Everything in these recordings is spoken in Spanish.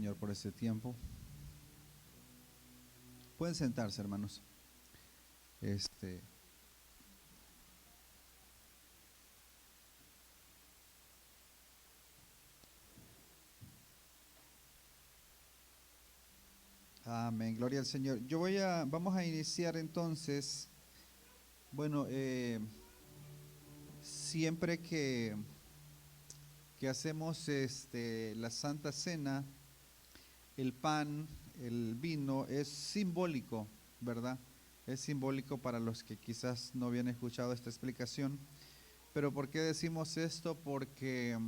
Señor, por este tiempo. Pueden sentarse, hermanos. Amén, gloria al Señor. Vamos a iniciar entonces. Bueno, siempre que hacemos la Santa Cena, el pan, el vino es simbólico, ¿verdad? Es simbólico para los que quizás no habían escuchado esta explicación. Pero ¿por qué decimos esto? Porque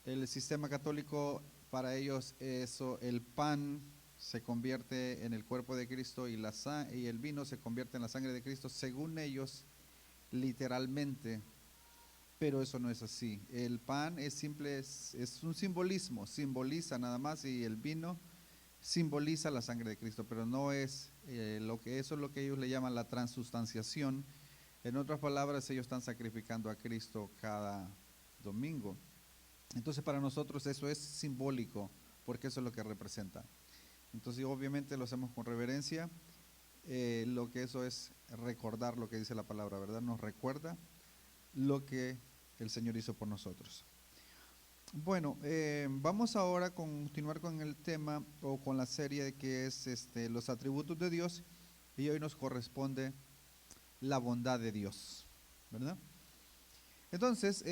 el sistema católico, para ellos el pan se convierte en el cuerpo de Cristo y el vino se convierte en la sangre de Cristo, según ellos, literalmente. Pero eso no es así. El pan es simple, es un simbolismo, simboliza nada más, y el vino simboliza la sangre de Cristo, pero no es eso es lo que ellos le llaman la transustanciación. En otras palabras, ellos están sacrificando a Cristo cada domingo. Entonces para nosotros eso es simbólico, porque eso es lo que representa. Entonces obviamente lo hacemos con reverencia. Lo que eso es recordar lo que dice la palabra, ¿verdad? Nos recuerda lo que el Señor hizo por nosotros. Bueno, vamos ahora a continuar con el tema o con la serie que es los atributos de Dios, y hoy nos corresponde la bondad de Dios, ¿verdad? Entonces,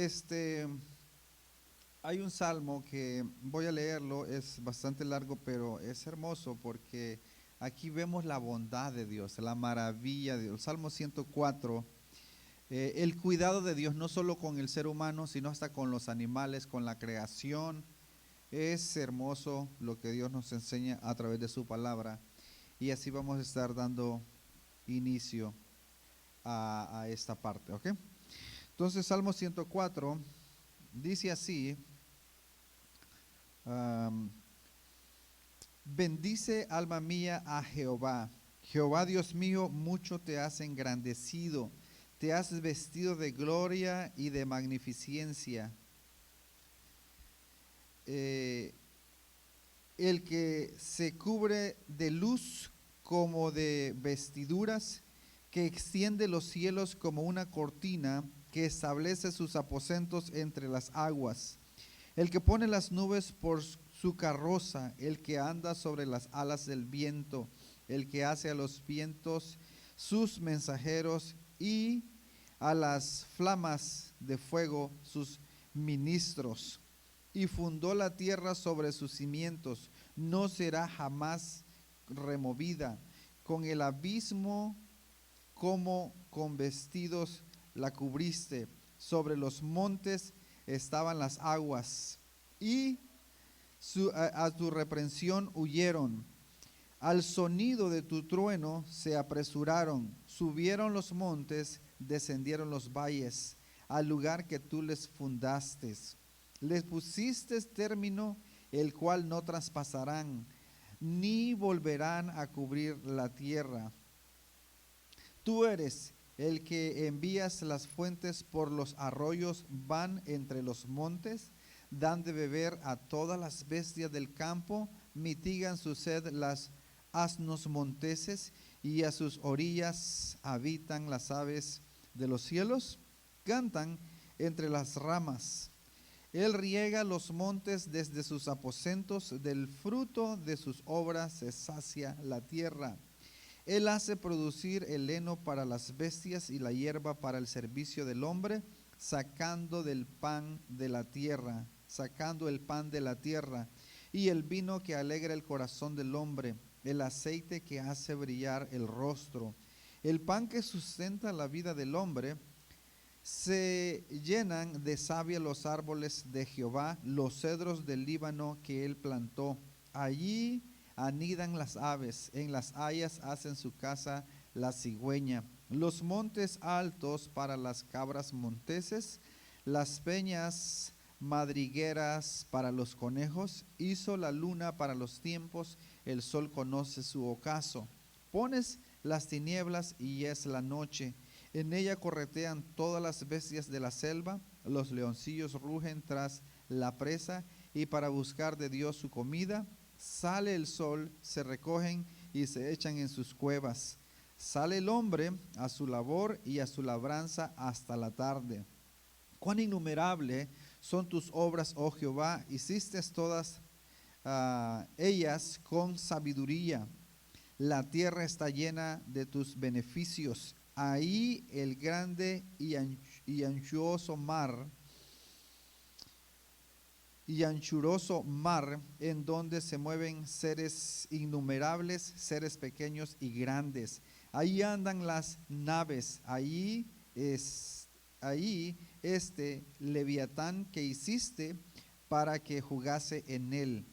hay un salmo que voy a leerlo, es bastante largo, pero es hermoso porque aquí vemos la bondad de Dios, la maravilla de Dios. Salmo 104, el cuidado de Dios no solo con el ser humano, sino hasta con los animales, con la creación. Es hermoso lo que Dios nos enseña a través de su palabra, y así vamos a estar dando inicio a esta parte, ¿ok? Entonces, Salmo 104 dice así. Bendice, alma mía, a Jehová. Jehová Dios mío, mucho te has engrandecido, te has vestido de gloria y de magnificencia. El que se cubre de luz como de vestiduras, que extiende los cielos como una cortina, que establece sus aposentos entre las aguas. El que pone las nubes por su carroza, el que anda sobre las alas del viento, el que hace a los vientos sus mensajeros y a las flamas de fuego sus ministros. Y fundó la tierra sobre sus cimientos, no será jamás removida. Con el abismo como con vestidos la cubriste, sobre los montes estaban las aguas, y a tu reprensión huyeron. Al sonido de tu trueno se apresuraron, subieron los montes, descendieron los valles, al lugar que tú les fundaste. Les pusiste término, el cual no traspasarán, ni volverán a cubrir la tierra. Tú eres el que envías las fuentes por los arroyos, van entre los montes, dan de beber a todas las bestias del campo, mitigan su sed las asnos monteses, y a sus orillas habitan las aves de los cielos, cantan entre las ramas. Él riega los montes desde sus aposentos, del fruto de sus obras se sacia la tierra. Él hace producir el heno para las bestias y la hierba para el servicio del hombre, sacando el pan de la tierra, y el vino que alegra el corazón del hombre, el aceite que hace brillar el rostro, el pan que sustenta la vida del hombre. Se llenan de savia los árboles de Jehová, los cedros del Líbano que él plantó. Allí anidan las aves, en las hayas hacen su casa la cigüeña. Los montes altos para las cabras monteses, las peñas madrigueras para los conejos. Hizo la luna para los tiempos, el sol conoce su ocaso. Pones las tinieblas y es la noche. En ella corretean todas las bestias de la selva, los leoncillos rugen tras la presa, y para buscar de Dios su comida. Sale el sol, se recogen y se echan en sus cuevas. Sale el hombre a su labor y a su labranza hasta la tarde. Cuán innumerable son tus obras, oh Jehová, hiciste todas ellas con sabiduría. La tierra está llena de tus beneficios. Ahí el grande y anchuroso mar, en donde se mueven seres innumerables, seres pequeños y grandes. Ahí andan las naves, ahí este Leviatán que hiciste para que jugase en él.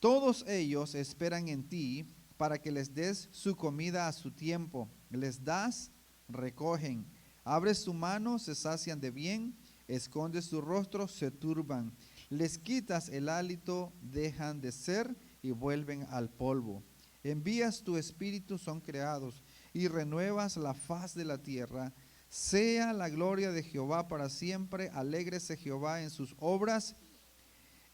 Todos ellos esperan en ti para que les des su comida a su tiempo. Les das, recogen. Abres tu mano, se sacian de bien. Escondes tu rostro, se turban. Les quitas el hálito, dejan de ser y vuelven al polvo. Envías tu espíritu, son creados, y renuevas la faz de la tierra. Sea la gloria de Jehová para siempre. Alégrese Jehová en sus obras.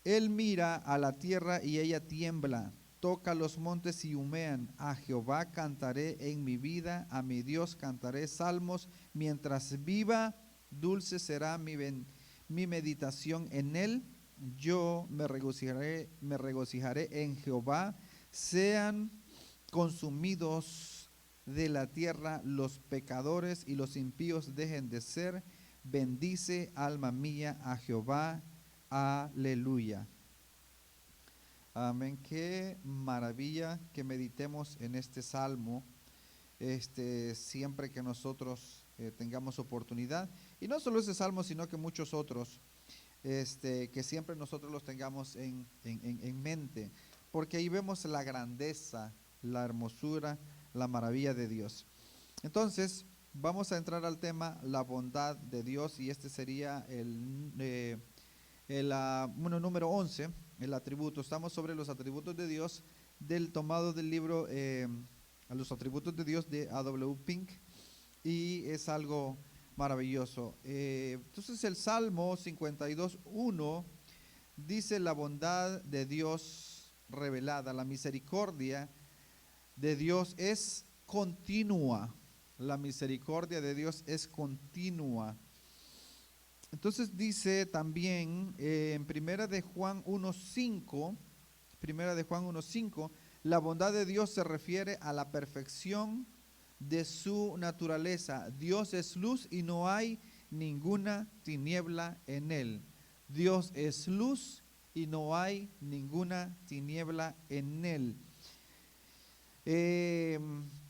Él mira a la tierra y ella tiembla. Toca los montes y humean. A Jehová cantaré en mi vida, a mi Dios cantaré salmos. Mientras viva, dulce será mi meditación en él. Yo me regocijaré en Jehová. Sean consumidos de la tierra los pecadores y los impíos dejen de ser. Bendice, alma mía, a Jehová. Aleluya. Amén. Qué maravilla que meditemos en este salmo siempre que nosotros tengamos oportunidad. Y no solo ese salmo, sino que muchos otros que siempre nosotros los tengamos en mente, porque ahí vemos la grandeza, la hermosura, la maravilla de Dios. Entonces, vamos a entrar al tema, la bondad de Dios, y este sería el número 11, el atributo. Estamos sobre los atributos de Dios, tomado del libro a los atributos de Dios de A.W. Pink, y es algo maravilloso. Entonces el Salmo 52:1 dice: la bondad de Dios revelada, la misericordia de Dios es continua. La misericordia de Dios es continua. Entonces dice también en Primera de Juan 1:5, la bondad de Dios se refiere a la perfección de su naturaleza. Dios es luz y no hay ninguna tiniebla en él. Dios es luz y no hay ninguna tiniebla en él.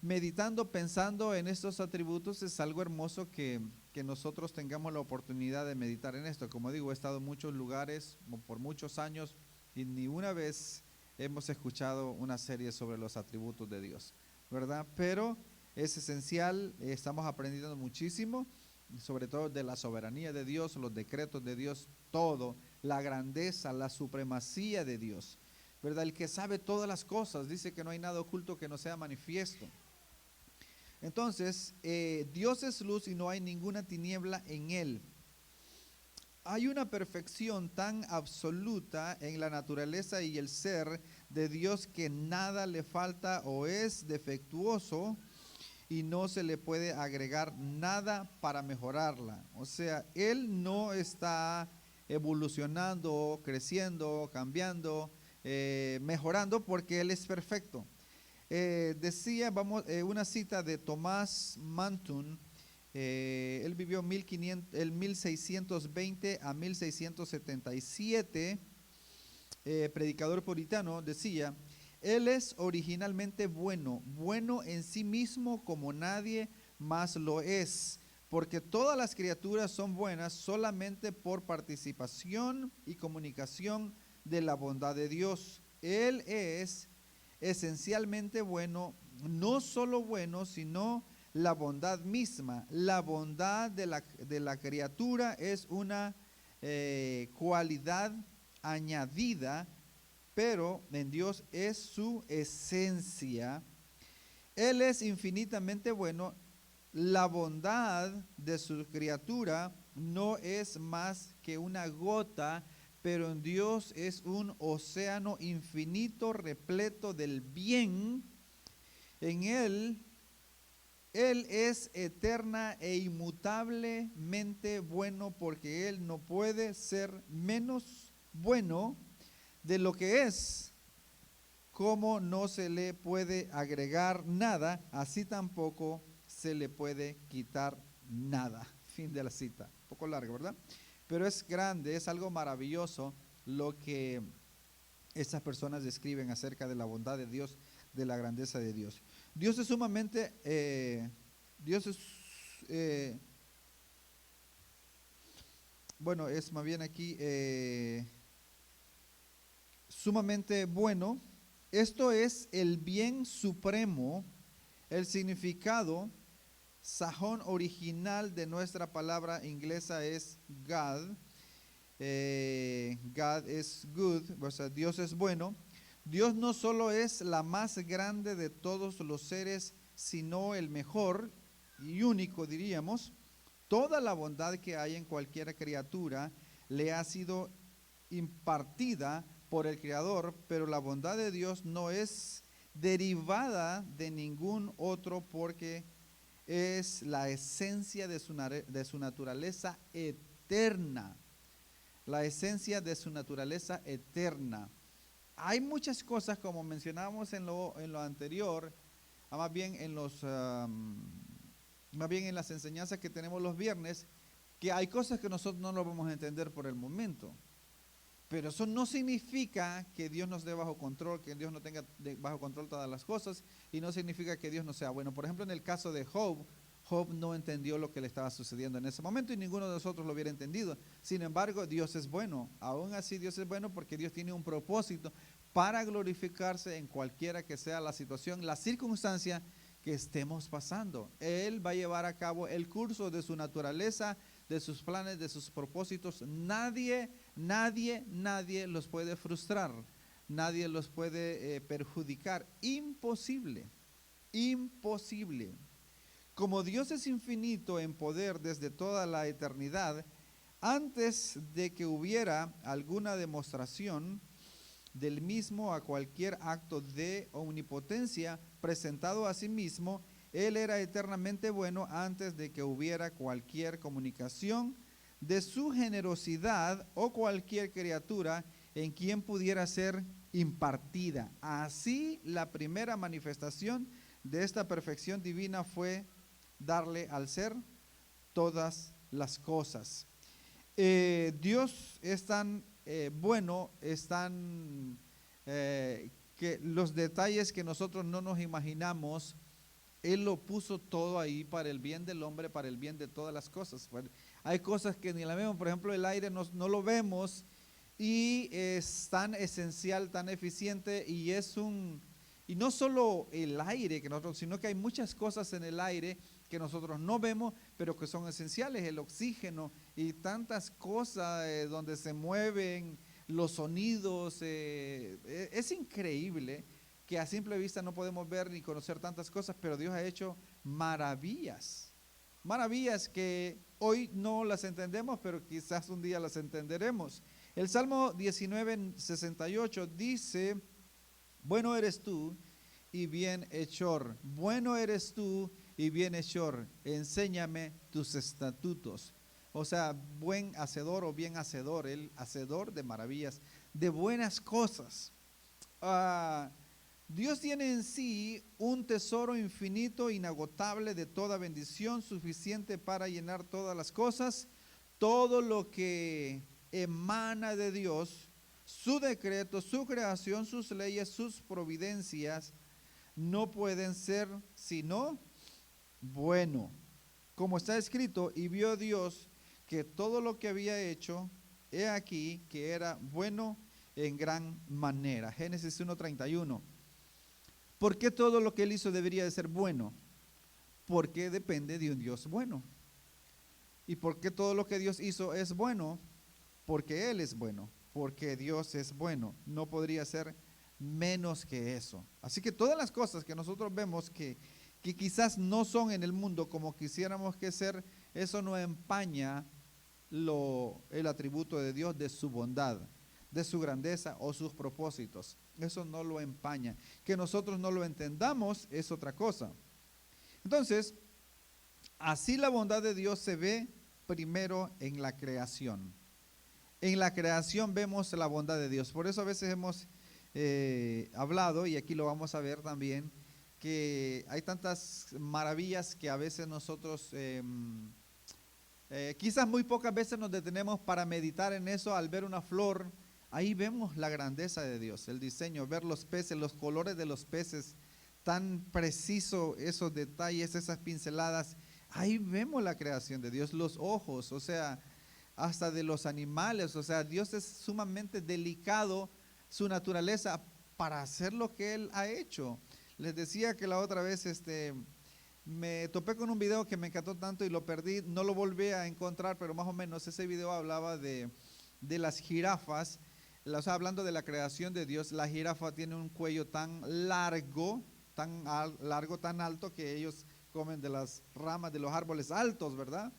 Meditando, pensando en estos atributos, es algo hermoso que nosotros tengamos la oportunidad de meditar en esto. Como digo, he estado en muchos lugares por muchos años y ni una vez hemos escuchado una serie sobre los atributos de Dios, ¿verdad? Pero es esencial, estamos aprendiendo muchísimo, sobre todo de la soberanía de Dios, los decretos de Dios, todo, la grandeza, la supremacía de Dios, ¿verdad? El que sabe todas las cosas, dice que no hay nada oculto que no sea manifiesto. Entonces, Dios es luz y no hay ninguna tiniebla en él. Hay una perfección tan absoluta en la naturaleza y el ser de Dios que nada le falta o es defectuoso y no se le puede agregar nada para mejorarla. O sea, Él no está evolucionando, creciendo, cambiando, mejorando, porque Él es perfecto. Decía, una cita de Tomás Manton. Él vivió 1620 a 1677, predicador puritano. Decía: Él es originalmente bueno, bueno en sí mismo como nadie más lo es, porque todas las criaturas son buenas solamente por participación y comunicación de la bondad de Dios. Él es esencialmente bueno, no solo bueno, sino la bondad misma. La bondad de la criatura es una cualidad añadida, pero en Dios es su esencia. Él es infinitamente bueno. La bondad de su criatura no es más que una gota pero en Dios es un océano infinito repleto del bien. En Él es eterna e inmutablemente bueno, porque Él no puede ser menos bueno de lo que es. Como no se le puede agregar nada, así tampoco se le puede quitar nada. Fin de la cita. Un poco larga, ¿verdad? Pero es grande, es algo maravilloso lo que estas personas describen acerca de la bondad de Dios, de la grandeza de Dios. Dios es sumamente, Dios es, bueno, es más bien aquí sumamente bueno. Esto es el bien supremo. El significado sajón original de nuestra palabra inglesa es God. God is good, o sea, Dios es bueno. Dios no solo es la más grande de todos los seres, sino el mejor y único, diríamos. Toda la bondad que hay en cualquier criatura le ha sido impartida por el Creador, pero la bondad de Dios no es derivada de ningún otro, porque es la esencia de su naturaleza eterna. La esencia de su naturaleza eterna. Hay muchas cosas, como mencionábamos en lo anterior, más bien más bien en las enseñanzas que tenemos los viernes, que hay cosas que nosotros no lo vamos a entender por el momento. Pero eso no significa que Dios nos dé bajo control, que Dios no tenga bajo control todas las cosas, y no significa que Dios no sea bueno. Por ejemplo, en el caso de Job, Job no entendió lo que le estaba sucediendo en ese momento y ninguno de nosotros lo hubiera entendido. Sin embargo, Dios es bueno. Aún así, Dios es bueno porque Dios tiene un propósito para glorificarse en cualquiera que sea la situación, la circunstancia que estemos pasando. Él va a llevar a cabo el curso de su naturaleza, de sus planes, de sus propósitos. Nadie los puede frustrar, nadie los puede perjudicar. Imposible, imposible. Como Dios es infinito en poder desde toda la eternidad, antes de que hubiera alguna demostración del mismo a cualquier acto de omnipotencia presentado a sí mismo, Él era eternamente bueno antes de que hubiera cualquier comunicación de su generosidad o cualquier criatura en quien pudiera ser impartida. Así, la primera manifestación de esta perfección divina fue darle al ser todas las cosas. Dios es tan bueno, es tan que los detalles que nosotros no nos imaginamos, Él lo puso todo ahí para el bien del hombre, para el bien de todas las cosas. Hay cosas que ni la vemos, por ejemplo, el aire no lo vemos y es tan esencial, tan eficiente, y no solo el aire que nosotros, sino que hay muchas cosas en el aire que nosotros no vemos, pero que son esenciales, el oxígeno y tantas cosas donde se mueven los sonidos. Es increíble que a simple vista no podemos ver ni conocer tantas cosas, pero Dios ha hecho maravillas, maravillas que hoy no las entendemos, pero quizás un día las entenderemos. El Salmo 19:68 dice: bueno eres tú y bienhechor, bueno eres tú y bienhechor, enséñame tus estatutos. O sea, buen hacedor o bien hacedor, el hacedor de maravillas, de buenas cosas. Dios tiene en sí un tesoro infinito, inagotable, de toda bendición, suficiente para llenar todas las cosas. Todo lo que emana de Dios, su decreto, su creación, sus leyes, sus providencias, no pueden ser sino bueno. Como está escrito: y vio Dios que todo lo que había hecho, he aquí que era bueno en gran manera. Génesis 1:31. ¿Por qué todo lo que Él hizo debería de ser bueno? Porque depende de un Dios bueno. ¿Y por qué todo lo que Dios hizo es bueno? Porque Él es bueno, porque Dios es bueno. No podría ser menos que eso. Así que todas las cosas que nosotros vemos que quizás no son en el mundo como quisiéramos que ser, eso no empaña el atributo de Dios, de su bondad, de su grandeza o sus propósitos. Eso no lo empaña. Que nosotros no lo entendamos es otra cosa. Entonces, así la bondad de Dios se ve primero en la creación. En la creación vemos la bondad de Dios. Por eso a veces hemos hablado, y aquí lo vamos a ver también, que hay tantas maravillas que a veces nosotros, quizás muy pocas veces nos detenemos para meditar en eso. Al ver una flor, ahí vemos la grandeza de Dios, el diseño, ver los peces, los colores de los peces, tan preciso esos detalles, esas pinceladas. Ahí vemos la creación de Dios, los ojos, o sea, hasta de los animales. O sea, Dios es sumamente delicado, su naturaleza, para hacer lo que Él ha hecho. Les decía que la otra vez me topé con un video que me encantó tanto y lo perdí, no lo volví a encontrar, pero más o menos ese video hablaba de las jirafas. O sea, hablando de la creación de Dios, la jirafa tiene un cuello tan largo, largo, tan alto, que ellos comen de las ramas de los árboles altos, ¿verdad?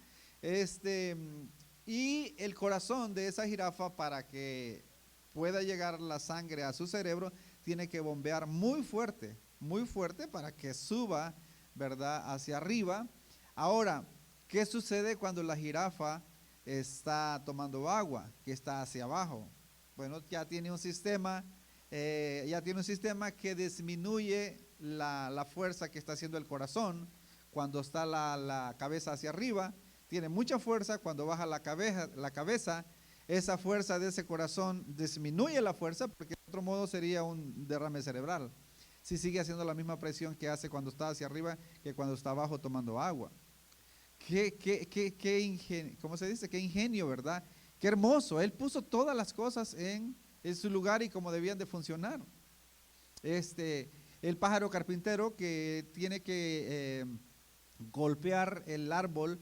Y el corazón de esa jirafa, para que pueda llegar la sangre a su cerebro, tiene que bombear muy fuerte para que suba, ¿verdad?, hacia arriba. Ahora, ¿qué sucede cuando la jirafa está tomando agua, que está hacia abajo? Bueno, ya tiene un sistema que disminuye la fuerza que está haciendo el corazón cuando está la cabeza hacia arriba. Tiene mucha fuerza. Cuando baja la cabeza, esa fuerza de ese corazón disminuye la fuerza, porque de otro modo sería un derrame cerebral, si sigue haciendo la misma presión que hace cuando está hacia arriba que cuando está abajo tomando agua. ¿Cómo se dice? Qué ingenio, ¿verdad? Qué hermoso. Él puso todas las cosas en su lugar y como debían de funcionar. El pájaro carpintero, que tiene que golpear el árbol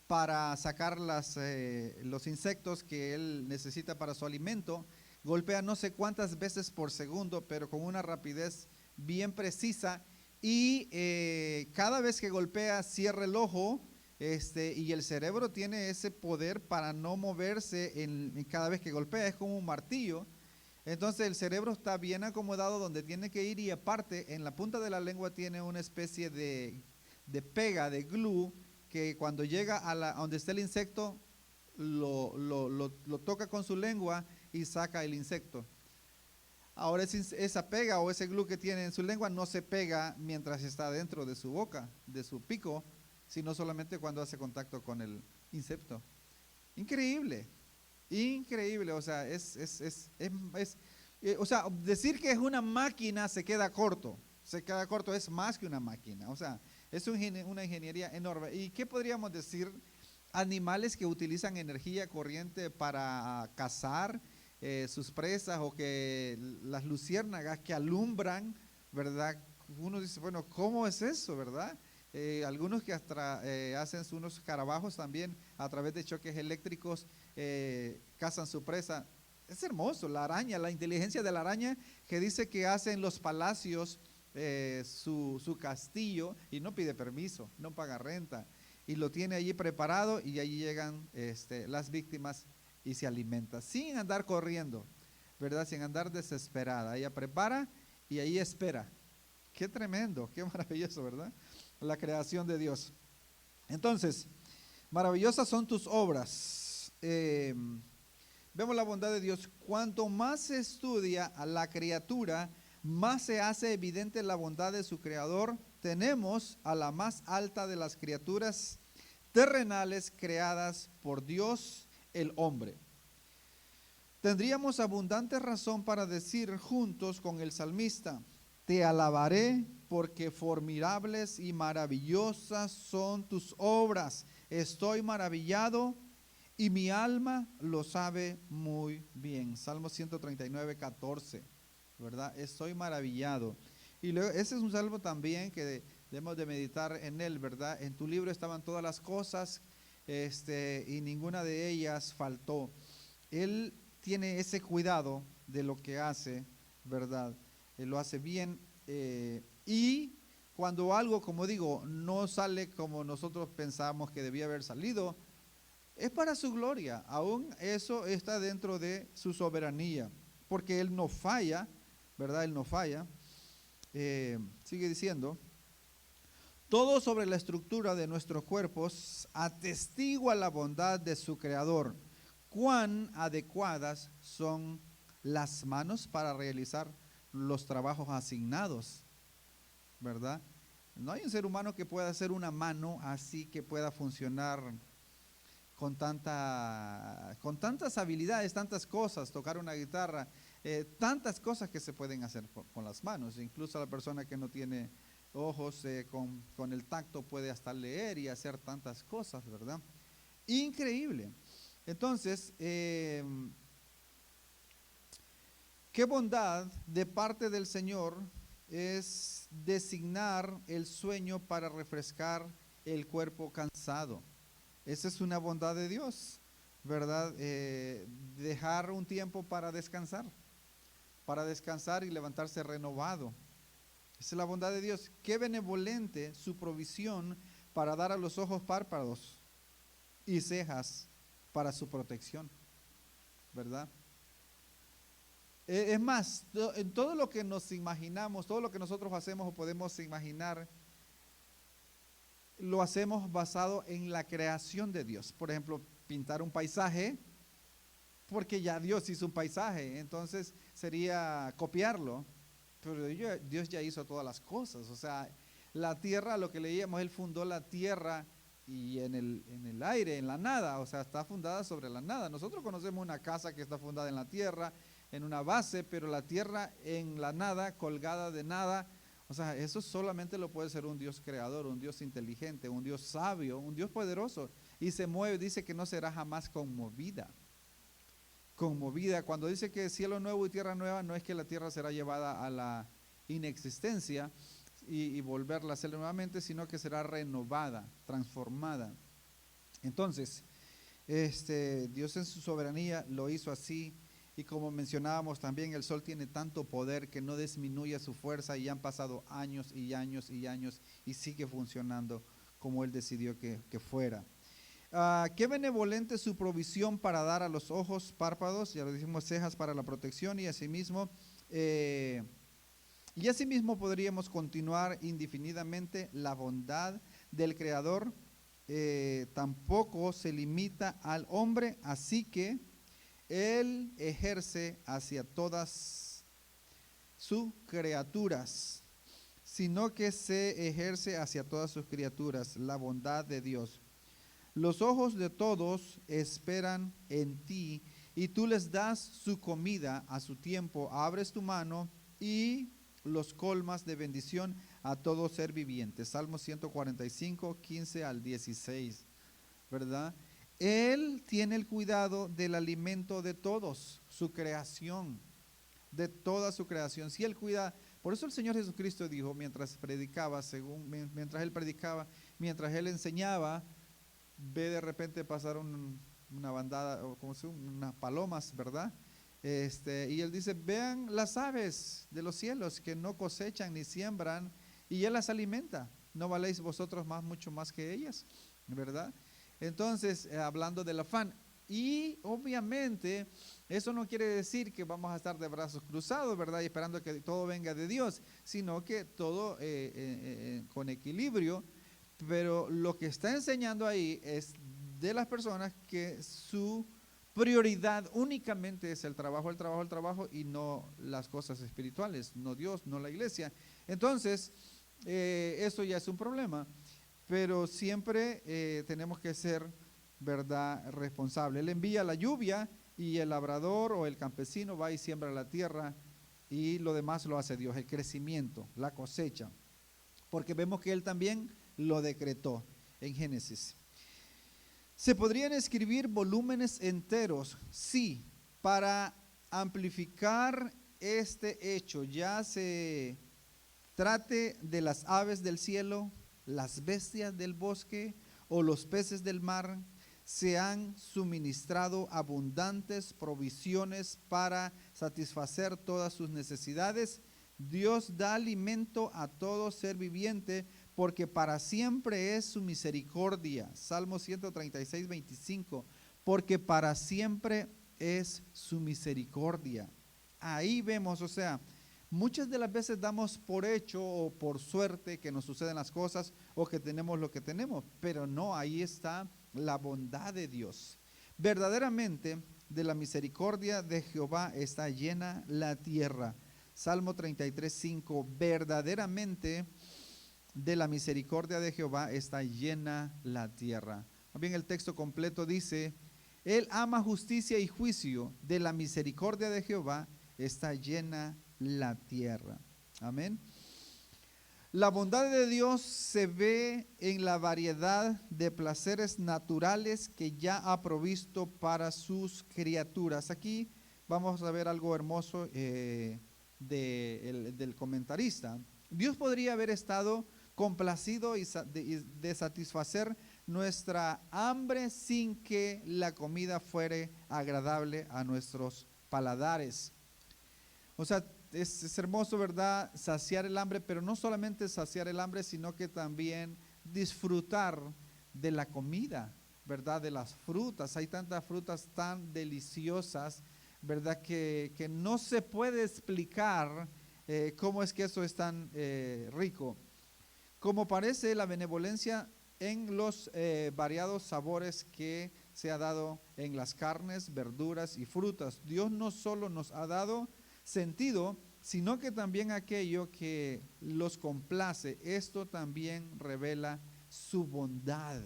para sacar los insectos que él necesita para su alimento, golpea no sé cuántas veces por segundo, pero con una rapidez bien precisa, y cada vez que golpea cierra el ojo, y el cerebro tiene ese poder para no moverse en cada vez que golpea. Es como un martillo. Entonces el cerebro está bien acomodado donde tiene que ir, y aparte en la punta de la lengua tiene una especie de pega, de glue, que cuando llega a donde está el insecto, lo toca con su lengua y saca el insecto. Ahora esa pega o ese glue que tiene en su lengua no se pega mientras está dentro de su boca, de su pico, sino solamente cuando hace contacto con el insecto. Increíble, increíble. O sea, o sea, decir que es una máquina se queda corto, es más que una máquina. O sea, es una ingeniería enorme. ¿Y qué podríamos decir? Animales que utilizan energía corriente para cazar sus presas, o que las luciérnagas que alumbran, ¿verdad? Uno dice, bueno, ¿cómo es eso, verdad? Algunos que hasta hacen unos escarabajos también a través de choques eléctricos, cazan su presa. Es hermoso. La araña, la inteligencia de la araña, que dice que hace en los palacios su castillo y no pide permiso, no paga renta, y lo tiene allí preparado, y allí llegan las víctimas y se alimenta sin andar corriendo, ¿verdad? Sin andar desesperada. Ella prepara y ahí espera. Qué tremendo, qué maravilloso, ¿verdad? La creación de Dios. Entonces, maravillosas son tus obras. Vemos la bondad de Dios. Cuanto más se estudia a la criatura, más se hace evidente la bondad de su creador. Tenemos a la más alta de las criaturas terrenales creadas por Dios, el hombre. Tendríamos abundante razón para decir juntos con el salmista: te alabaré porque formidables y maravillosas son tus obras. Estoy maravillado y mi alma lo sabe muy bien. Salmo 139, 14, ¿verdad? Estoy maravillado. Y luego, ese es un salmo también que debemos de meditar en él, ¿verdad? En tu libro estaban todas las cosas, y ninguna de ellas faltó. Él tiene ese cuidado de lo que hace, ¿verdad? Él lo hace bien, y cuando algo, como digo, no sale como nosotros pensamos que debía haber salido, Es para su gloria, aún eso está dentro de su soberanía, porque Él no falla, ¿verdad? Él no falla. Sigue diciendo, todo sobre la estructura de nuestros cuerpos atestigua la bondad de su Creador. Cuán adecuadas son las manos para realizar los trabajos asignados, ¿verdad? No hay un ser humano que pueda hacer una mano así que pueda funcionar con tantas habilidades, tantas cosas, tocar una guitarra, tantas cosas que se pueden hacer con las manos. Incluso la persona que no tiene ojos, con el tacto puede hasta leer y hacer tantas cosas, ¿verdad? Increíble. Entonces, qué bondad de parte del Señor es designar el sueño para refrescar el cuerpo cansado. Esa es una bondad de Dios, ¿verdad? Dejar un tiempo para descansar y levantarse renovado. Esa es la bondad de Dios. Qué benevolente su provisión para dar a los ojos párpados y cejas para su protección, ¿verdad? Es más, en todo lo que nos imaginamos, todo lo que nosotros hacemos o podemos imaginar, lo hacemos basado en la creación de Dios. Por ejemplo, pintar un paisaje, porque ya Dios hizo un paisaje, entonces sería copiarlo, pero Dios ya hizo todas las cosas. O sea, la tierra, lo que leíamos, Él fundó la tierra y en el aire, en la nada, o sea, está fundada sobre la nada. Nosotros conocemos una casa que está fundada en la tierra, en una base, pero la tierra en la nada, colgada de nada. O sea, eso solamente lo puede ser un Dios creador, un Dios inteligente, un Dios sabio, un Dios poderoso. Y se mueve, dice que no será jamás conmovida. Conmovida, cuando dice que cielo nuevo y tierra nueva, no es que la tierra será llevada a la inexistencia y volverla a hacer nuevamente, sino que será renovada, transformada. Entonces, Dios en su soberanía lo hizo así. Y como mencionábamos también, el sol tiene tanto poder que no disminuye su fuerza y han pasado años y años y años y sigue funcionando como Él decidió que fuera. Qué benevolente su provisión para dar a los ojos párpados, ya lo dijimos, cejas para la protección y asimismo podríamos continuar indefinidamente. La bondad del Creador tampoco se limita al hombre, así que Él ejerce hacia todas sus criaturas, sino que se ejerce hacia todas sus criaturas la bondad de Dios. Los ojos de todos esperan en ti y tú les das su comida a su tiempo. Abres tu mano y los colmas de bendición a todo ser viviente. Salmo 145, 15 al 16, ¿verdad? Él tiene el cuidado del alimento de todos, su creación, de toda su creación. Si Él cuida, por eso el Señor Jesucristo dijo, mientras predicaba, mientras Él enseñaba, ve de repente pasar una bandada, o como si unas palomas, ¿verdad? Y Él dice, vean las aves de los cielos que no cosechan ni siembran, y Él las alimenta. ¿No valéis vosotros mucho más que ellas? ¿Verdad? Entonces, hablando del afán, y obviamente eso no quiere decir que vamos a estar de brazos cruzados, ¿verdad? Y esperando que todo venga de Dios, sino que todo con equilibrio. Pero lo que está enseñando ahí es de las personas que su prioridad únicamente es el trabajo y no las cosas espirituales, no Dios, no la iglesia. Entonces, eso ya es un problema. Pero siempre tenemos que ser, ¿verdad?, responsable. Él envía la lluvia y el labrador o el campesino va y siembra la tierra y lo demás lo hace Dios, el crecimiento, la cosecha. Porque vemos que Él también lo decretó en Génesis. ¿Se podrían escribir volúmenes enteros? Sí, para amplificar este hecho, ya se trate de las aves del cielo, las bestias del bosque o los peces del mar, se han suministrado abundantes provisiones para satisfacer todas sus necesidades. Dios da alimento a todo ser viviente porque para siempre es su misericordia. Salmo 136, 25, porque para siempre es su misericordia. Ahí vemos, o sea, muchas de las veces damos por hecho o por suerte que nos suceden las cosas o que tenemos lo que tenemos, pero no, ahí está la bondad de Dios. Verdaderamente, de la misericordia de Jehová está llena la tierra. Salmo 33, 5, verdaderamente de la misericordia de Jehová está llena la tierra. Más bien el texto completo dice, Él ama justicia y juicio, de la misericordia de Jehová está llena la tierra. Amén. La bondad de Dios se ve en la variedad de placeres naturales que ya ha provisto para sus criaturas. Aquí vamos a ver algo hermoso del comentarista. Dios podría haber estado complacido y de satisfacer nuestra hambre sin que la comida fuere agradable a nuestros paladares. O sea, es hermoso, ¿verdad? Saciar el hambre, pero no solamente saciar el hambre, sino que también disfrutar de la comida, ¿verdad? De las frutas. Hay tantas frutas tan deliciosas, ¿verdad? Que no se puede explicar cómo es que eso es tan rico. Como parece la benevolencia en los variados sabores que se ha dado en las carnes, verduras y frutas. Dios no solo nos ha dado sentido, sino que también aquello que los complace. Esto también revela su bondad.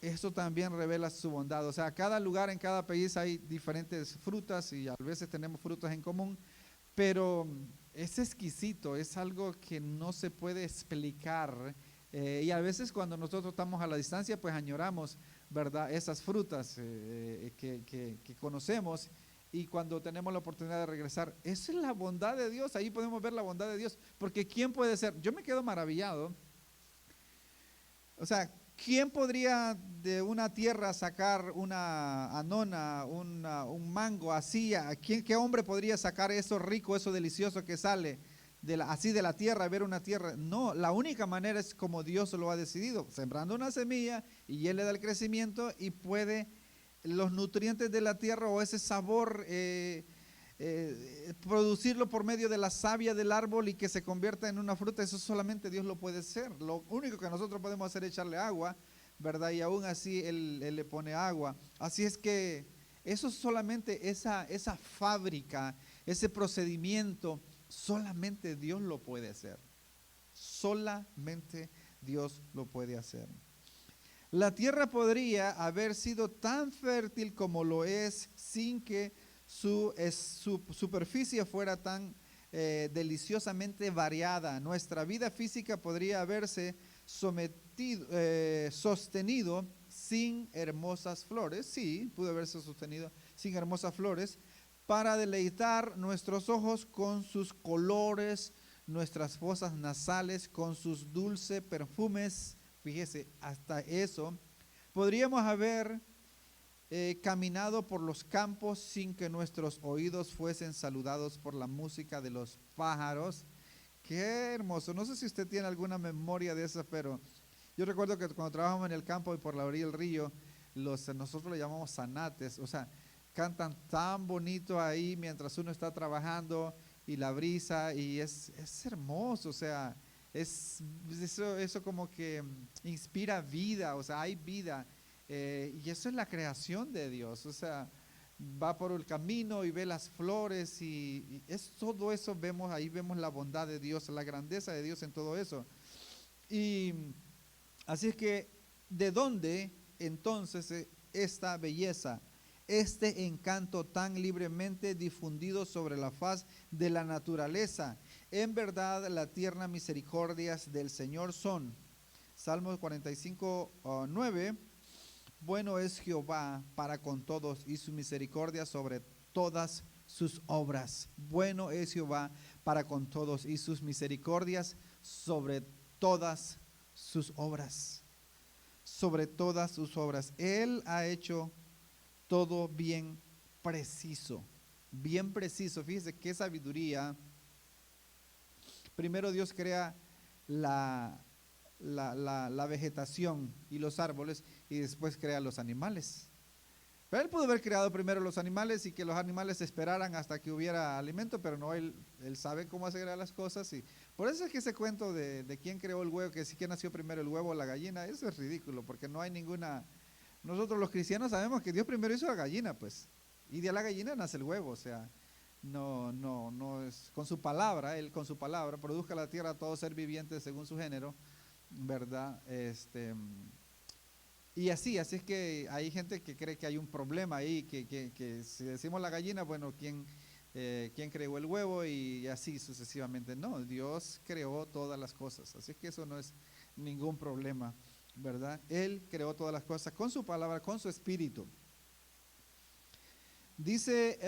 Esto también revela su bondad. O sea, cada lugar, en cada país hay diferentes frutas y a veces tenemos frutas en común, pero es exquisito, es algo que no se puede explicar. Y a veces cuando nosotros estamos a la distancia, pues añoramos, ¿verdad? Esas frutas que conocemos. Y cuando tenemos la oportunidad de regresar, esa es la bondad de Dios. Ahí podemos ver la bondad de Dios. Porque ¿quién puede ser? Yo me quedo maravillado. O sea, ¿quién podría de una tierra sacar una anona, un mango así? ¿Qué hombre podría sacar eso rico, eso delicioso que sale así de la tierra, ver una tierra? No, la única manera es como Dios lo ha decidido, sembrando una semilla y Él le da el crecimiento y puede los nutrientes de la tierra o ese sabor producirlo por medio de la savia del árbol y que se convierta en una fruta. Eso solamente Dios lo puede hacer. Lo único que nosotros podemos hacer es echarle agua, ¿verdad? Y aún así Él le pone agua. Así es que eso solamente, esa fábrica, ese procedimiento, solamente Dios lo puede hacer. Solamente Dios lo puede hacer. La tierra podría haber sido tan fértil como lo es sin que su superficie fuera tan deliciosamente variada. Nuestra vida física podría haberse sostenido sin hermosas flores. Sí, pudo haberse sostenido sin hermosas flores para deleitar nuestros ojos con sus colores, nuestras fosas nasales con sus dulces perfumes. Fíjese, hasta eso. Podríamos haber caminado por los campos sin que nuestros oídos fuesen saludados por la música de los pájaros. Qué hermoso. No sé si usted tiene alguna memoria de eso, pero yo recuerdo que cuando trabajábamos en el campo y por la orilla del río, nosotros le llamamos zanates, o sea, cantan tan bonito ahí mientras uno está trabajando y la brisa, y es hermoso, o sea, eso como que inspira vida, o sea, hay vida, y eso es la creación de Dios, o sea, va por el camino y ve las flores y es todo eso, ahí vemos la bondad de Dios, la grandeza de Dios en todo eso. Y así es que, ¿de dónde entonces esta belleza, este encanto tan libremente difundido sobre la faz de la naturaleza? En verdad, las tiernas misericordias del Señor son, Salmos 45, 9, bueno es Jehová para con todos y su misericordia sobre todas sus obras. Bueno es Jehová para con todos y sus misericordias sobre todas sus obras. Sobre todas sus obras. Él ha hecho todo bien preciso. Bien preciso. Fíjese qué sabiduría. Primero Dios crea la vegetación y los árboles y después crea los animales. Pero él pudo haber creado primero los animales y que los animales esperaran hasta que hubiera alimento, pero no, él sabe cómo hacer las cosas. Y por eso es que ese cuento de quién creó el huevo, que si quién nació primero, el huevo o la gallina, eso es ridículo, porque no hay ninguna... Nosotros los cristianos sabemos que Dios primero hizo la gallina, pues, y de la gallina nace el huevo, o sea, no es con su palabra, él con su palabra produzca la tierra a todo ser viviente según su género, ¿verdad? Y así es que hay gente que cree que hay un problema ahí, que si decimos la gallina, bueno, ¿quién creó el huevo? Y así sucesivamente. No, Dios creó todas las cosas, así es que eso no es ningún problema, ¿verdad? Él creó todas las cosas con su palabra, con su espíritu. Dice,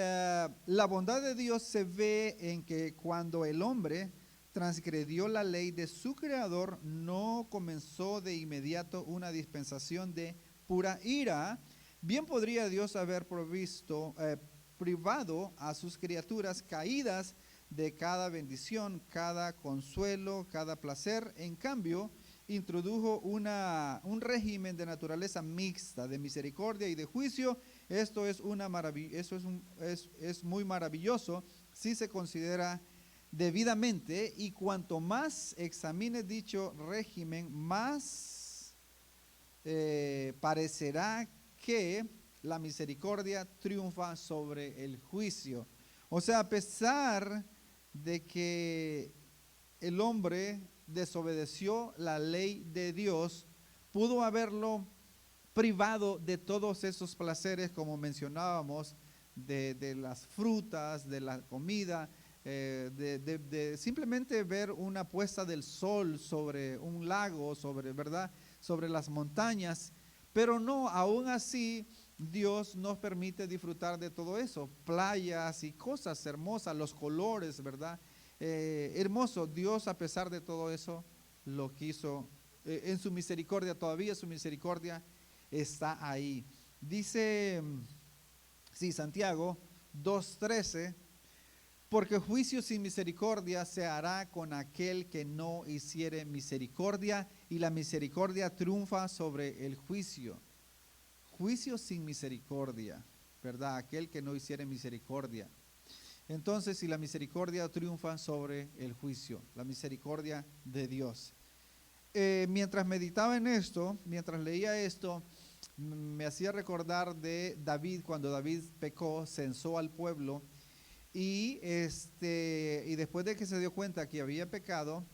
la bondad de Dios se ve en que cuando el hombre transgredió la ley de su creador, no comenzó de inmediato una dispensación de pura ira. Bien podría Dios haber privado a sus criaturas caídas de cada bendición, cada consuelo, cada placer. En cambio, introdujo un régimen de naturaleza mixta, de misericordia y de juicio. Esto es muy maravilloso si se considera debidamente, y cuanto más examine dicho régimen, más parecerá que la misericordia triunfa sobre el juicio. O sea, a pesar de que el hombre desobedeció la ley de Dios, pudo haberlo privado de todos esos placeres, como mencionábamos, de las frutas, de la comida, de simplemente ver una puesta del sol sobre un lago, ¿verdad? Sobre las montañas. Pero no, aún así, Dios nos permite disfrutar de todo eso, playas y cosas hermosas, los colores, ¿verdad? Hermoso, Dios a pesar de todo eso lo quiso, en su misericordia, todavía su misericordia está ahí. Dice, sí, Santiago 2:13, porque juicio sin misericordia se hará con aquel que no hiciere misericordia, y la misericordia triunfa sobre el juicio. Juicio sin misericordia, ¿verdad? Aquel que no hiciere misericordia. Entonces, si la misericordia triunfa sobre el juicio, la misericordia de Dios. Mientras meditaba en esto, mientras leía esto, me hacía recordar de David, cuando David pecó, censó al pueblo, y después de que se dio cuenta que había pecado,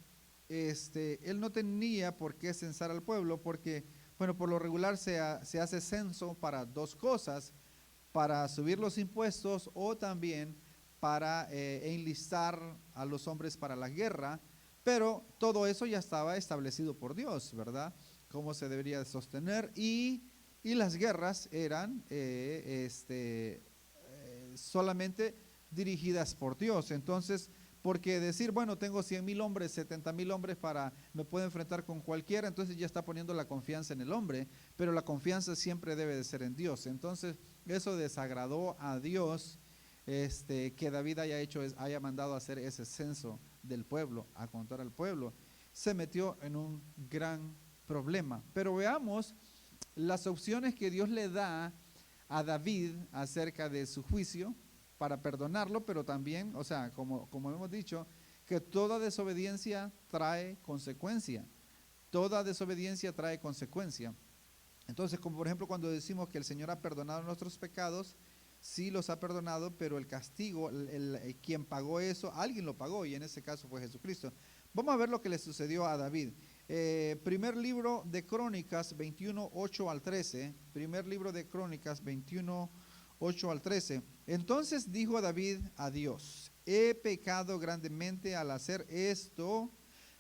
él no tenía por qué censar al pueblo, porque, bueno, por lo regular se hace censo para dos cosas: para subir los impuestos, o también para enlistar a los hombres para la guerra. Pero todo eso ya estaba establecido por Dios, ¿verdad? Cómo se debería de sostener, y las guerras eran solamente dirigidas por Dios. Entonces, porque decir, bueno, tengo 100,000 hombres, 70,000 hombres, me puedo enfrentar con cualquiera, entonces ya está poniendo la confianza en el hombre, pero la confianza siempre debe de ser en Dios. Entonces, eso desagradó a Dios, que David haya mandado a hacer ese censo del pueblo, a contar al pueblo. Se metió en un gran problema. Pero veamos las opciones que Dios le da a David acerca de su juicio para perdonarlo, pero también, o sea, como hemos dicho, que toda desobediencia trae consecuencia. Toda desobediencia trae consecuencia. Entonces, como por ejemplo cuando decimos que el Señor ha perdonado nuestros pecados, sí los ha perdonado, pero el castigo, quien pagó eso, alguien lo pagó, y en ese caso fue Jesucristo. Vamos a ver lo que le sucedió a David. Primer libro de Crónicas 21, 8 al 13. Primer libro de Crónicas 21, 8 al 13. Entonces dijo David a Dios: he pecado grandemente al hacer esto.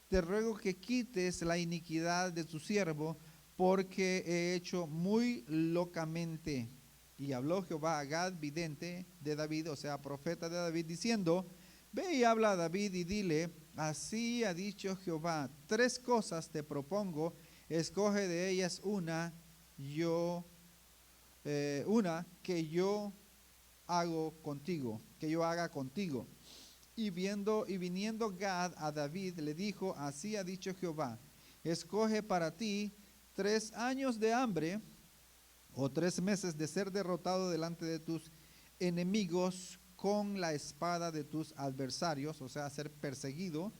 Te ruego que quites la iniquidad de tu siervo, porque he hecho muy locamente. Y habló Jehová a Gad, vidente de David, o sea, profeta de David, diciendo: ve y habla a David y dile: así ha dicho Jehová, 3 cosas te propongo, escoge de ellas una que yo haga contigo. Y viniendo Gad a David, le dijo: así ha dicho Jehová, escoge para ti 3 años de hambre o 3 meses de ser derrotado delante de tus enemigos con la espada de tus adversarios, o sea, ser perseguido,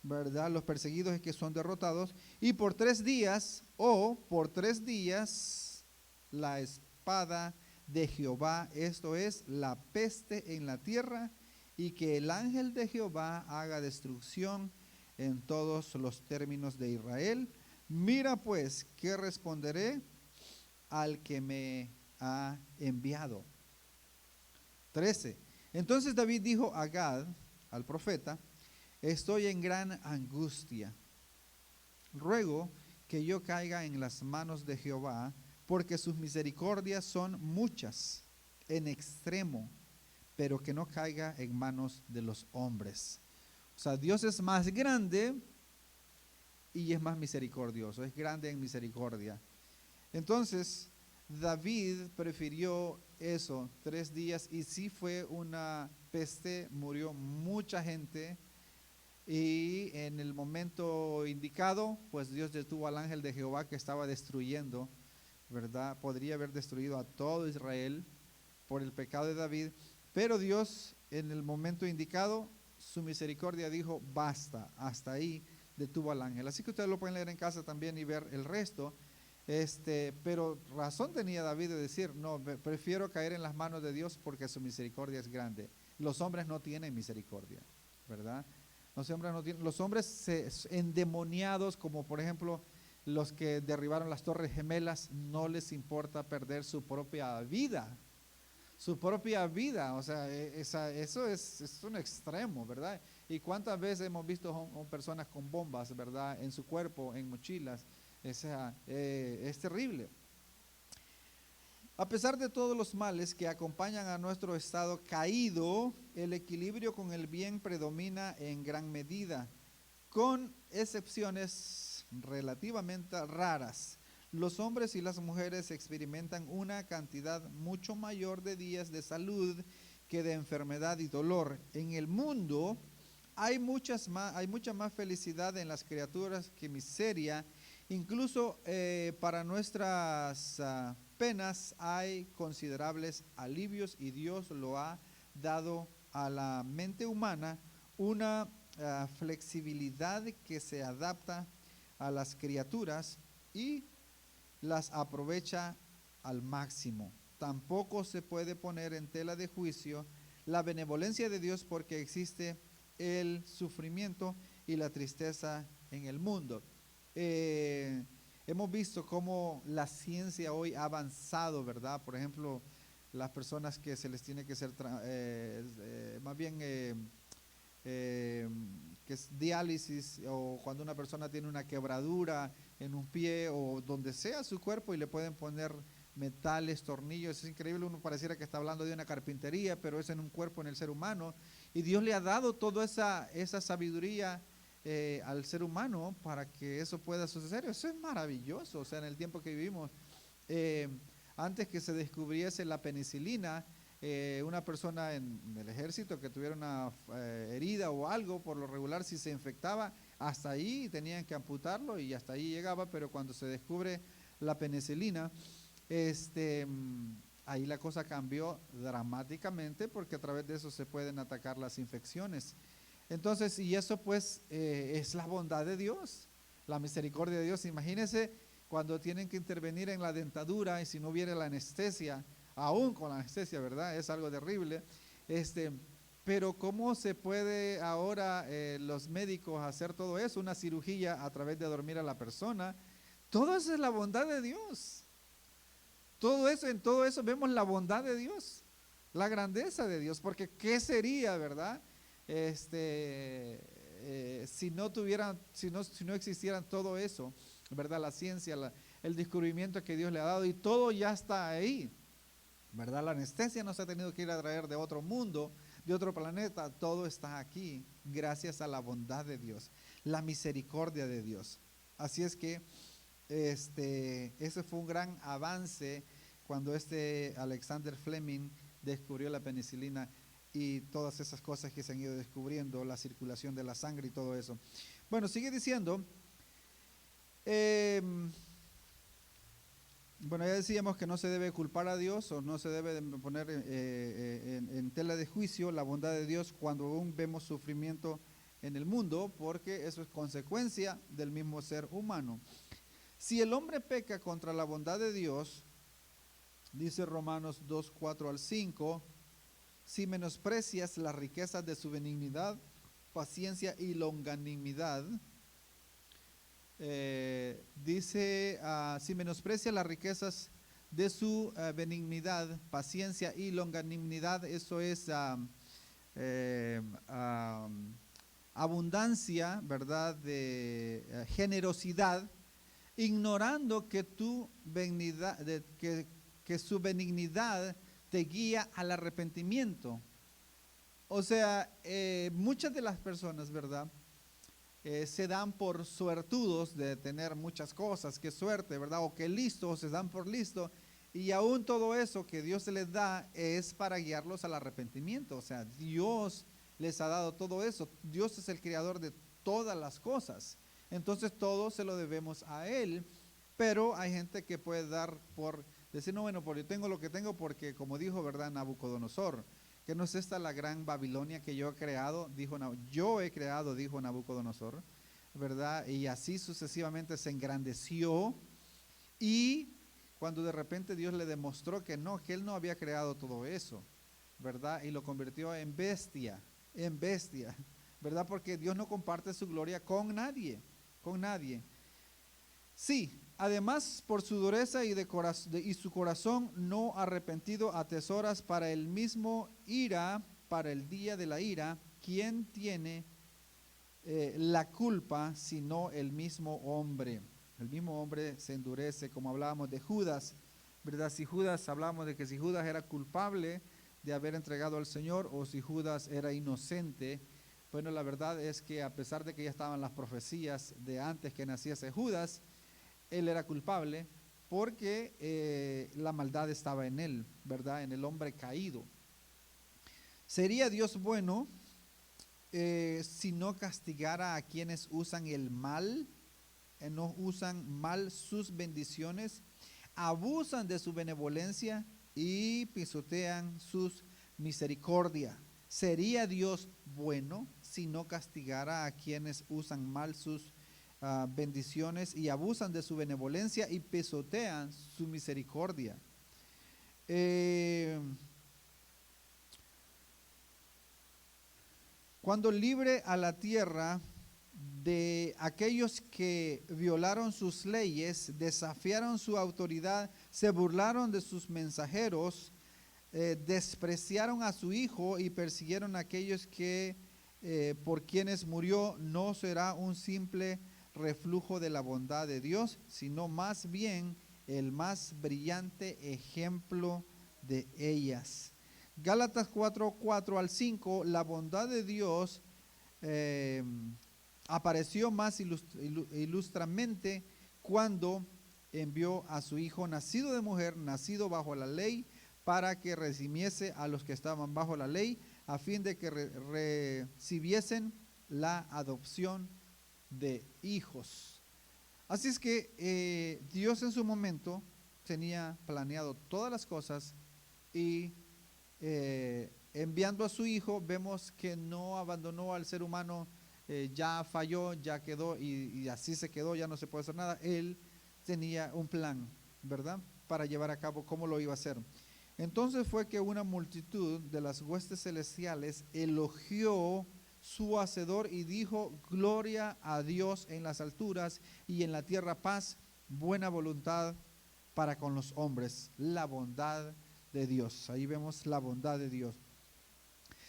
¿verdad? Los perseguidos es que son derrotados, y por 3 días o por 3 días la espada de Jehová, esto es la peste en la tierra, y que el ángel de Jehová haga destrucción en todos los términos de Israel. Mira pues, ¿qué responderé al que me ha enviado? 13. Entonces David dijo a Gad, al profeta: estoy en gran angustia. Ruego que yo caiga en las manos de Jehová, porque sus misericordias son muchas en extremo, pero que no caiga en manos de los hombres. O sea, Dios es más grande y es más misericordioso, es grande en misericordia. Entonces, David prefirió eso, 3 días, y sí fue una peste, murió mucha gente, y en el momento indicado, pues Dios detuvo al ángel de Jehová que estaba destruyendo, ¿verdad? Podría haber destruido a todo Israel por el pecado de David, pero Dios en el momento indicado, su misericordia dijo: basta, hasta ahí detuvo al ángel. Así que ustedes lo pueden leer en casa también y ver el resto. Pero razón tenía David de decir: no, prefiero caer en las manos de Dios porque su misericordia es grande. Los hombres no tienen misericordia, ¿verdad? Los hombres endemoniados, como por ejemplo los que derribaron las Torres Gemelas, no les importa perder su propia vida. Su propia vida, o sea, eso es un extremo, ¿verdad? Y cuántas veces hemos visto personas con bombas, ¿verdad? En su cuerpo, en mochilas. O sea, es terrible. A pesar de todos los males que acompañan a nuestro estado caído, el equilibrio con el bien predomina en gran medida, con excepciones relativamente raras. Los hombres y las mujeres experimentan una cantidad mucho mayor de días de salud que de enfermedad y dolor. En el mundo hay mucha más felicidad en las criaturas que miseria. Incluso para nuestras penas hay considerables alivios, y Dios lo ha dado a la mente humana una flexibilidad que se adapta a las criaturas y las aprovecha al máximo. Tampoco se puede poner en tela de juicio la benevolencia de Dios, porque existe el sufrimiento y la tristeza en el mundo. Hemos visto cómo la ciencia hoy ha avanzado, ¿verdad? Por ejemplo, las personas que se les tiene que hacer más bien que es diálisis, o cuando una persona tiene una quebradura en un pie o donde sea su cuerpo y le pueden poner metales, tornillos. Es increíble, uno pareciera que está hablando de una carpintería, pero es en un cuerpo, en el ser humano, y Dios le ha dado toda esa sabiduría al ser humano para que eso pueda suceder. Eso es maravilloso. O sea, en el tiempo que vivimos, antes que se descubriese la penicilina, una persona en el ejército que tuviera una herida o algo, por lo regular, si se infectaba, hasta ahí tenían que amputarlo y hasta ahí llegaba. Pero cuando se descubre la penicilina, ahí la cosa cambió dramáticamente, porque a través de eso se pueden atacar las infecciones. Entonces, y eso pues es la bondad de Dios, la misericordia de Dios. Imagínense cuando tienen que intervenir en la dentadura, y si no hubiera la anestesia, aún con la anestesia, ¿verdad? Es algo terrible. Pero ¿cómo se puede ahora los médicos hacer todo eso? Una cirugía a través de dormir a la persona. Todo eso es la bondad de Dios. En todo eso vemos la bondad de Dios, la grandeza de Dios, porque ¿qué sería, verdad? Si no existieran todo eso, ¿verdad? La ciencia, el descubrimiento que Dios le ha dado, y todo ya está ahí, ¿verdad? La anestesia no se ha tenido que ir a traer de otro mundo, de otro planeta. Todo está aquí gracias a la bondad de Dios, la misericordia de Dios. Así es que ese fue un gran avance cuando Alexander Fleming descubrió la penicilina, y todas esas cosas que se han ido descubriendo, la circulación de la sangre y todo eso. Bueno, sigue diciendo: Em, bueno, ya decíamos que no se debe culpar a Dios o no se debe de poner en tela de juicio la bondad de Dios cuando aún vemos sufrimiento en el mundo, porque eso es consecuencia del mismo ser humano. Si el hombre peca contra la bondad de Dios, dice Romanos 2, 4 al 5, si menosprecias las riquezas de su benignidad, paciencia y longanimidad, dice, si menosprecia las riquezas de su benignidad, paciencia y longanimidad, eso es abundancia, ¿verdad? De generosidad, ignorando que tu benignidad, que su benignidad te guía al arrepentimiento. O sea, muchas de las personas, ¿verdad? Se dan por suertudos de tener muchas cosas, qué suerte, ¿verdad? O qué listo, se dan por listo. Y aún todo eso que Dios les da es para guiarlos al arrepentimiento. O sea, Dios les ha dado todo eso. Dios es el creador de todas las cosas. Entonces todo se lo debemos a Él. Pero hay gente que puede dar por decir, no, bueno, porque yo tengo lo que tengo porque, como dijo, ¿verdad? Nabucodonosor, que no es esta la gran Babilonia que yo he creado, dijo, yo he creado, dijo Nabucodonosor, ¿verdad? Y así sucesivamente se engrandeció, y cuando de repente Dios le demostró que él no había creado todo eso, ¿verdad? Y lo convirtió en bestia, ¿verdad? Porque Dios no comparte su gloria con nadie, con nadie. Sí, además por su dureza y su corazón no arrepentido atesoras para el mismo ira, para el día de la ira. ¿Quién tiene la culpa sino el mismo hombre? El mismo hombre se endurece, como hablábamos de Judas, ¿verdad? Si Judas, hablamos de que si Judas era culpable de haber entregado al Señor o si Judas era inocente. Bueno, la verdad es que a pesar de que ya estaban las profecías de antes que naciese Judas, él era culpable porque la maldad estaba en él, ¿verdad? En el hombre caído. ¿Sería Dios bueno si no castigara a quienes usan el mal, no usan mal sus bendiciones, abusan de su benevolencia y pisotean sus misericordia? ¿Sería Dios bueno si no castigara a quienes usan mal sus bendiciones y abusan de su benevolencia y pisotean su misericordia? Cuando libre a la tierra de aquellos que violaron sus leyes, desafiaron su autoridad, se burlaron de sus mensajeros, despreciaron a su hijo y persiguieron a aquellos que por quienes murió, no será un simple reflujo de la bondad de Dios, sino más bien el más brillante ejemplo de ellas. Gálatas 4, 4 al 5, la bondad de Dios apareció más ilustramente cuando envió a su hijo nacido de mujer, nacido bajo la ley, para que redimiese a los que estaban bajo la ley, a fin de que recibiesen la adopción de hijos. Así es que Dios en su momento tenía planeado todas las cosas y enviando a su hijo, vemos que no abandonó al ser humano, ya falló, ya quedó y así se quedó, ya no se puede hacer nada. Él tenía un plan, ¿verdad? Para llevar a cabo cómo lo iba a hacer. Entonces fue que una multitud de las huestes celestiales elogió su hacedor y dijo: gloria a Dios en las alturas y en la tierra paz, buena voluntad para con los hombres. La bondad de Dios. Ahí vemos la bondad de Dios.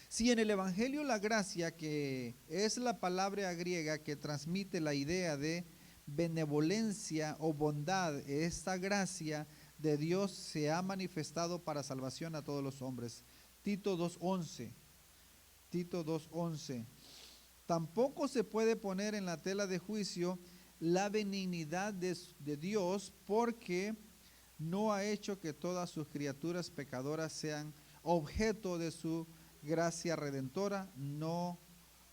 Si en el Evangelio la gracia, que es la palabra griega que transmite la idea de benevolencia o bondad, esta gracia de Dios se ha manifestado para salvación a todos los hombres. Tito 2:11. Tito 2:11. Tampoco se puede poner en la tela de juicio la benignidad de Dios, porque no ha hecho que todas sus criaturas pecadoras sean objeto de su gracia redentora, no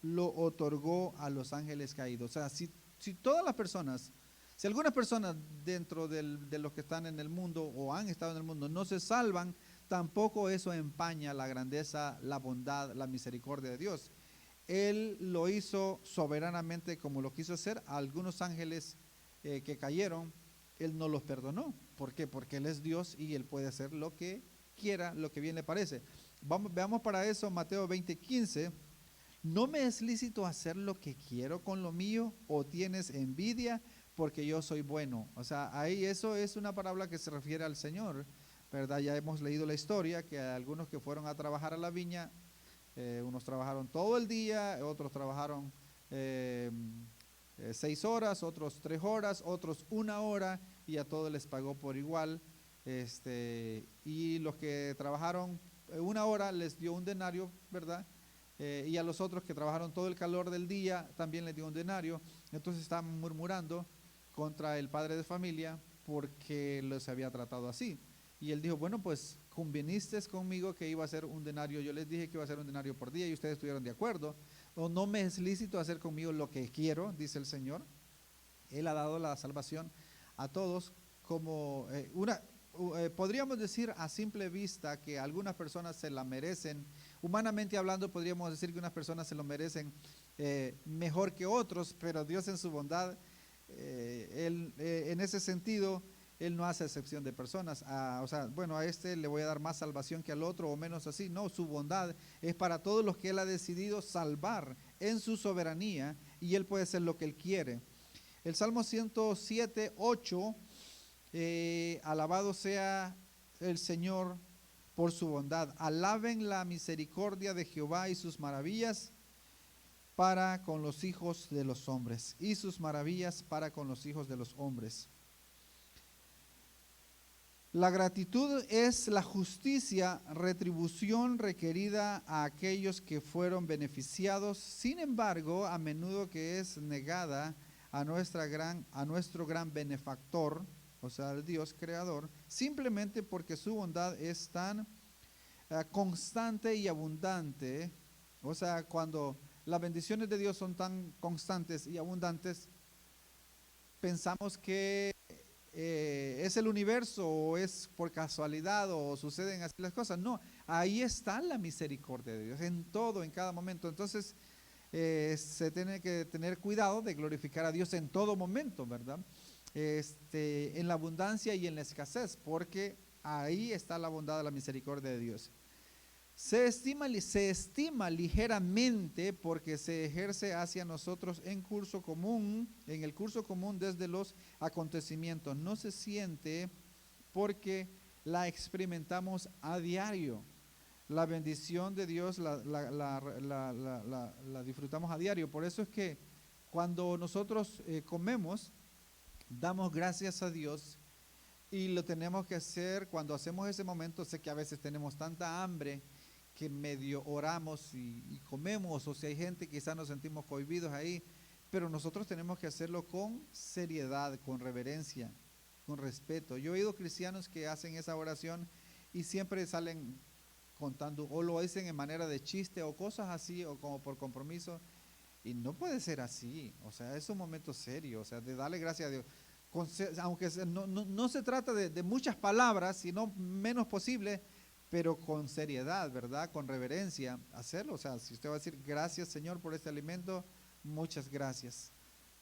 lo otorgó a los ángeles caídos. O sea, si todas las personas Si algunas personas dentro de los que están en el mundo o han estado en el mundo no se salvan, tampoco eso empaña la grandeza, la bondad, la misericordia de Dios. Él lo hizo soberanamente como lo quiso hacer. A algunos ángeles que cayeron, Él no los perdonó. ¿Por qué? Porque Él es Dios y Él puede hacer lo que quiera, lo que bien le parece. Veamos para eso Mateo 20:15. ¿No me es lícito hacer lo que quiero con lo mío o tienes envidia porque yo soy bueno? O sea, ahí eso es una parábola que se refiere al Señor, ¿verdad? Ya hemos leído la historia que algunos que fueron a trabajar a la viña, unos trabajaron todo el día, otros trabajaron 6 horas, otros 3 horas, otros 1 hora y a todos les pagó por igual. Y los que trabajaron 1 hora les dio un denario, ¿verdad? Y a los otros que trabajaron todo el calor del día también les dio un denario. Entonces estaban murmurando contra el padre de familia porque los había tratado así. Y él dijo, bueno, pues conviniste conmigo que iba a ser un denario. Yo les dije que iba a ser un denario por día y ustedes estuvieron de acuerdo. O no me es lícito hacer conmigo lo que quiero, dice el Señor. Él ha dado la salvación a todos como podríamos decir a simple vista que algunas personas se la merecen. Humanamente hablando, podríamos decir que unas personas se lo merecen mejor que otros, pero Dios en su bondad, Él en ese sentido, Él no hace excepción de personas. O sea, bueno, a este le voy a dar más salvación que al otro o menos así. No, su bondad es para todos los que Él ha decidido salvar en su soberanía y Él puede hacer lo que Él quiere. El Salmo 107:8, alabado sea el Señor por su bondad. Alaben la misericordia de Jehová y sus maravillas para con los hijos de los hombres. Y sus maravillas para con los hijos de los hombres. La gratitud es la justicia, retribución requerida a aquellos que fueron beneficiados. Sin embargo, a menudo que es negada a nuestro gran benefactor, o sea, el Dios creador, simplemente porque su bondad es tan constante y abundante. O sea, cuando las bendiciones de Dios son tan constantes y abundantes, pensamos que es el universo o es por casualidad o suceden así las cosas. No, ahí está la misericordia de Dios en todo, en cada momento. Entonces se tiene que tener cuidado de glorificar a Dios en todo momento, ¿verdad? En la abundancia y en la escasez, porque ahí está la bondad de la misericordia de Dios. Se estima ligeramente porque se ejerce hacia nosotros en el curso común desde los acontecimientos. No se siente porque la experimentamos a diario. La bendición de Dios la disfrutamos a diario. Por eso es que cuando nosotros comemos, damos gracias a Dios y lo tenemos que hacer cuando hacemos ese momento. Sé que a veces tenemos tanta hambre que medio oramos y comemos, o si hay gente quizás nos sentimos cohibidos ahí, pero nosotros tenemos que hacerlo con seriedad, con reverencia, con respeto. Yo he oído cristianos que hacen esa oración y siempre salen contando, o lo dicen en manera de chiste o cosas así, o como por compromiso, y no puede ser así. O sea, es un momento serio, o sea, de darle gracias a Dios. Aunque no se trata de muchas palabras, sino menos posible, pero con seriedad, ¿verdad? Con reverencia, hacerlo. O sea, si usted va a decir gracias Señor por este alimento, muchas gracias,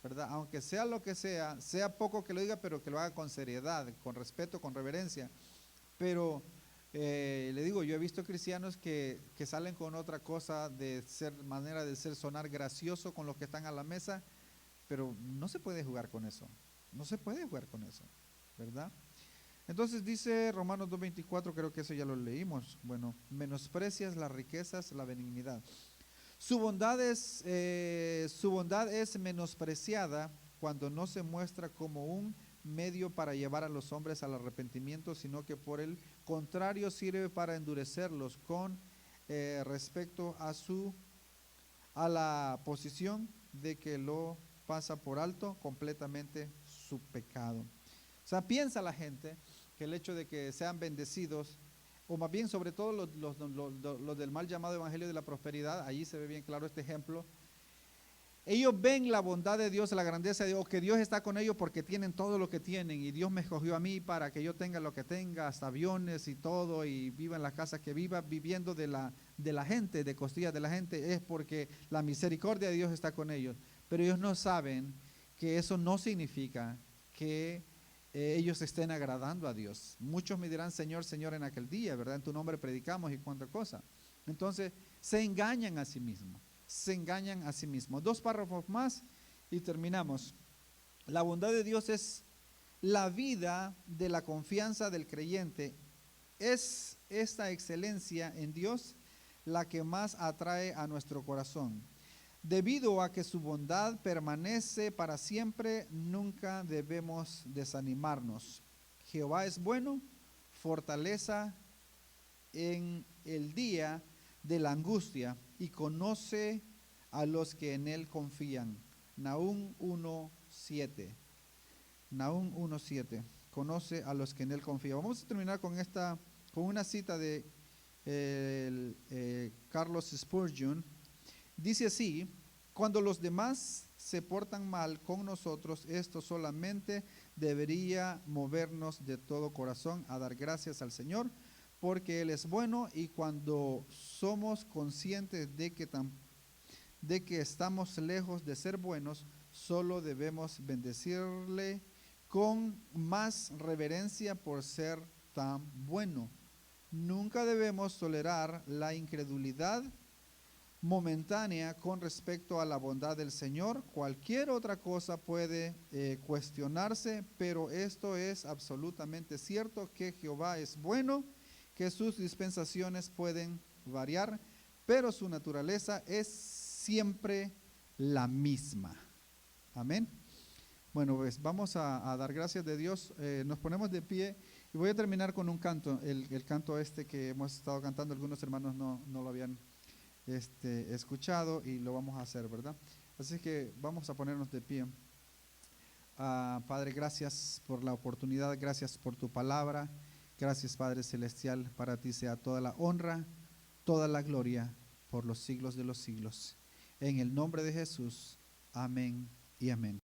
¿verdad? Aunque sea lo que sea poco que lo diga, pero que lo haga con seriedad, con respeto, con reverencia. Pero le digo, yo he visto cristianos que salen con otra cosa manera de sonar gracioso con los que están a la mesa, pero no se puede jugar con eso, no se puede jugar con eso, ¿verdad? Entonces dice Romanos 2:24, creo que eso ya lo leímos. Bueno, menosprecias las riquezas, la benignidad. Su bondad es menospreciada cuando no se muestra como un medio para llevar a los hombres al arrepentimiento, sino que por el contrario sirve para endurecerlos con respecto a la posición de que lo pasa por alto completamente su pecado. O sea, piensa la gente que el hecho de que sean bendecidos, o más bien sobre todo los del mal llamado evangelio de la prosperidad, allí se ve bien claro este ejemplo, Ellos ven la bondad de Dios, la grandeza de Dios, que Dios está con ellos porque tienen todo lo que tienen y Dios me escogió a mí para que yo tenga lo que tenga, hasta aviones y todo, y viva en las casas que viva, viviendo de la gente, de costillas de la gente, es porque la misericordia de Dios está con ellos. Pero ellos no saben que eso no significa que ellos estén agradando a Dios. Muchos me dirán, Señor, Señor, en aquel día, ¿verdad? En tu nombre predicamos y cuánta cosa. Entonces, se engañan a sí mismos. Se engañan a sí mismos. 2 párrafos más y terminamos. La bondad de Dios es la vida de la confianza del creyente. Es esta excelencia en Dios la que más atrae a nuestro corazón. Debido a que su bondad permanece para siempre, nunca debemos desanimarnos. Jehová es bueno, fortaleza en el día de la angustia y conoce a los que en él confían. Nahum 1:7. Nahum 1:7. Conoce a los que en él confían. Vamos a terminar con una cita de Carlos Spurgeon. Dice así: cuando los demás se portan mal con nosotros, esto solamente debería movernos de todo corazón a dar gracias al Señor, porque Él es bueno, y cuando somos conscientes de que estamos lejos de ser buenos, solo debemos bendecirle con más reverencia por ser tan bueno. Nunca debemos tolerar la incredulidad momentánea con respecto a la bondad del Señor. Cualquier otra cosa puede cuestionarse, pero esto es absolutamente cierto, que Jehová es bueno, que sus dispensaciones pueden variar, pero su naturaleza es siempre la misma. Amén. Bueno, pues vamos a dar gracias de Dios. Nos ponemos de pie y voy a terminar con un canto, el canto que hemos estado cantando. Algunos hermanos no lo habían escuchado y lo vamos a hacer, ¿verdad? Así que vamos a ponernos de pie. Padre, gracias por la oportunidad, gracias por tu palabra, gracias, Padre Celestial. Para ti sea toda la honra, toda la gloria por los siglos de los siglos. En el nombre de Jesús, amén y amén.